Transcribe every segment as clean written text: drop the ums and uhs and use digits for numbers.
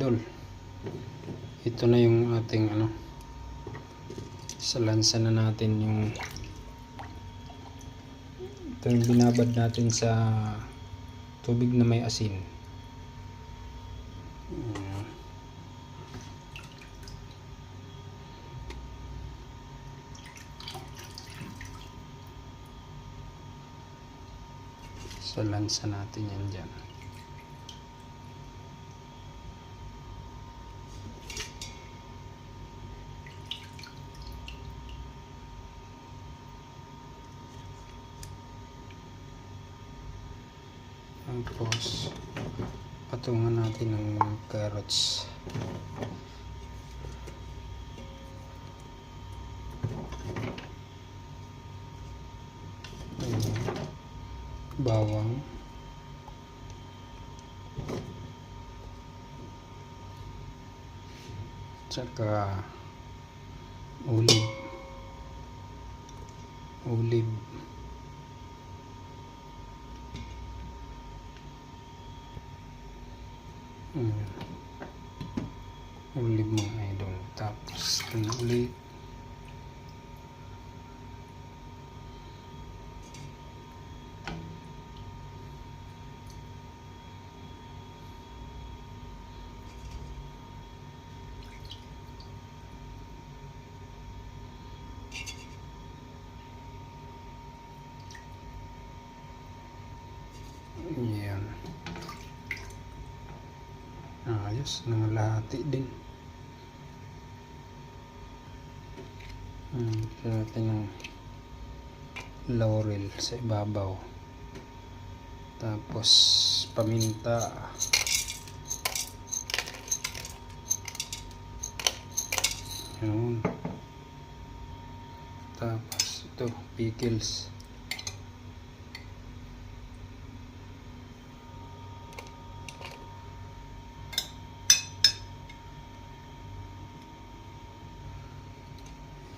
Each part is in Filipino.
idol. Ito na yung ating salansa na natin yung ito yung binabad natin sa tubig na may asin. Salansa natin yan dyan. Tapos patungan natin ng carrots. Bawang, tsaka olive. Olive mga idol. Tapos ito na ulit. Yan. Ayos, nangalahati din. Natin ng laurel sa ibabaw. Tapos paminta. Yun. Tapos ito, pickles.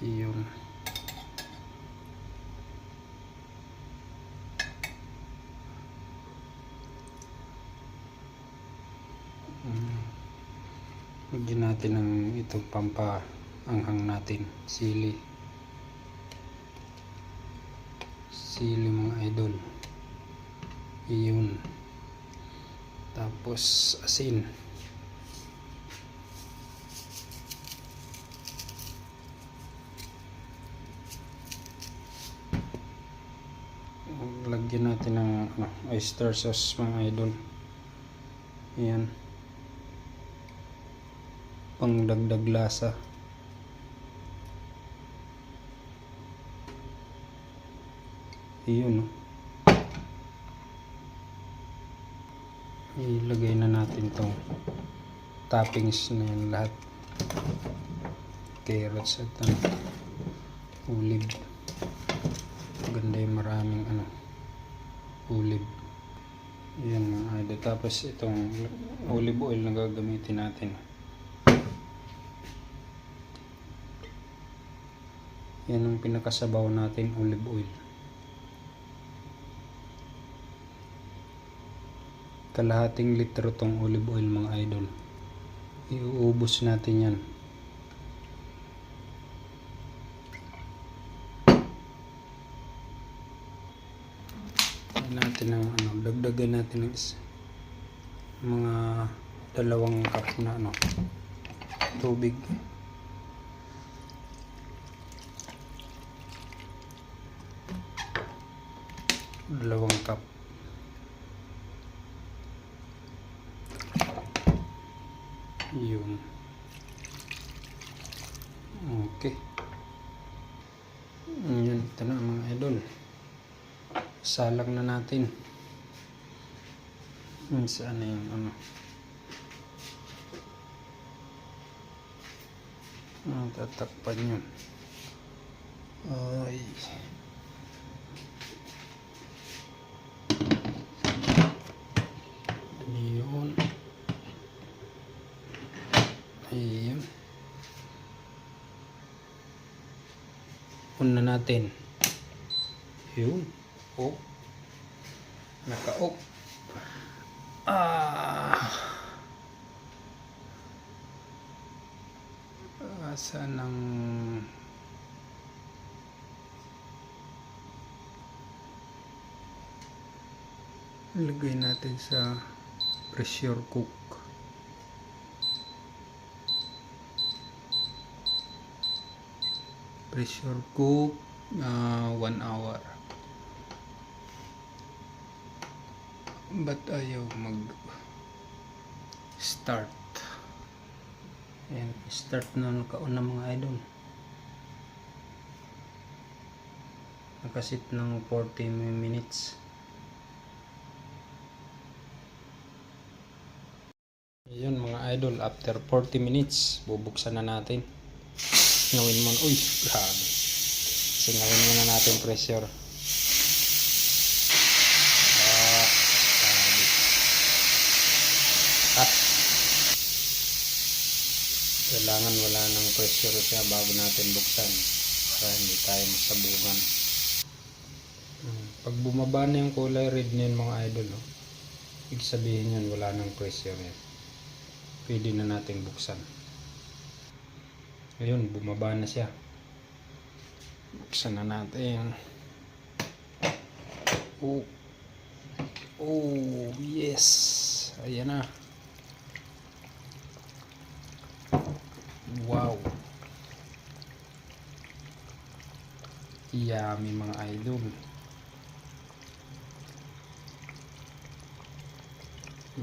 Yun. Lagyan natin ng itong pampaanghang natin, sili mga idol. Yun. Tapos asin. Lagyan natin ng oyster sauce mga idol. Ayan, pang dagdag lasa. Ayun, ilagay na natin tong toppings na yan lahat. Carrots at olive. Ganda yung maraming olive. Yan mga idol. Tapos itong olive oil na gagamitin natin. Yan ang pinakasabaw natin, olive oil. Kalahating litro tong olive oil mga idol. Iuubos natin yan. Natin ng dagdagan natin ng mga 2 cup na tubig. Dalawang cup. Yun. Okay. Yan, ito na mga idol. Salang na natin. Saan na yung tatakpan yun. Ay. Yun. Ayun. On na natin. Yun. Oh. Naka-off. taasan ng ilagay natin sa pressure cook. Pressure cook 1 hour. Ba't ayaw mag start? Ayan, start na nakauna mga idol. Nakasit ng 40 minutes. Ayun mga idol, after 40 minutes bubuksan na natin. Ngawin mo, uy, grabe. Singawin muna natin pressure. Kailangan wala ng pressure siya bago natin buksan para hindi tayo masabungan. Pag bumaba na yung kulay red niyan mga idol, ibig sabihin yan wala ng pressure yan. Pwede na natin buksan. Ayun, bumaba na siya. Buksan na natin. Oh yes, ayan na. Wow, yummy mga idol.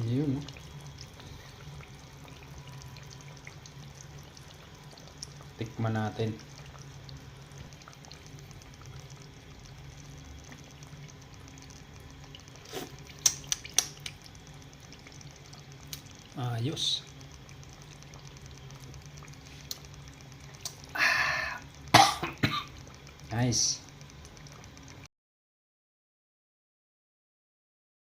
Yun, tikman natin. Ayos. Nice.